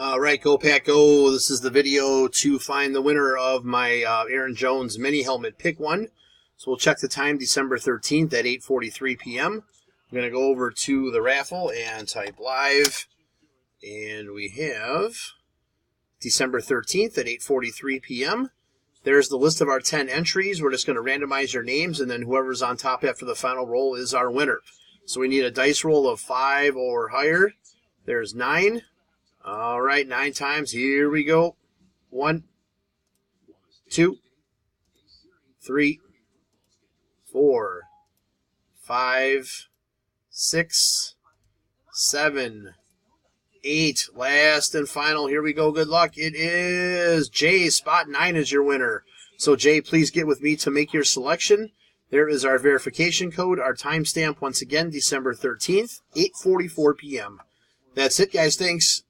All right, go Pack go. This is the video to find the winner of my Aaron Jones mini helmet pick one. So we'll check the time, December 13th at 8:43 p.m. I'm going to go over to the raffle and type live. And we have December 13th at 8:43 p.m. There's the list of our 10 entries. We're just going to randomize your names, and then whoever's on top after the final roll is our winner. So we need a dice roll of 5 or higher. There's 9. All right, 9 times. Here we go. 1, 2, 3, 4, 5, 6, 7, 8. Last and final. Here we go. Good luck. It is Jay. Spot 9 is your winner. So, Jay, please get with me to make your selection. There is our verification code. Our timestamp, once again, December 13th, 8:44 p.m. That's it, guys. Thanks.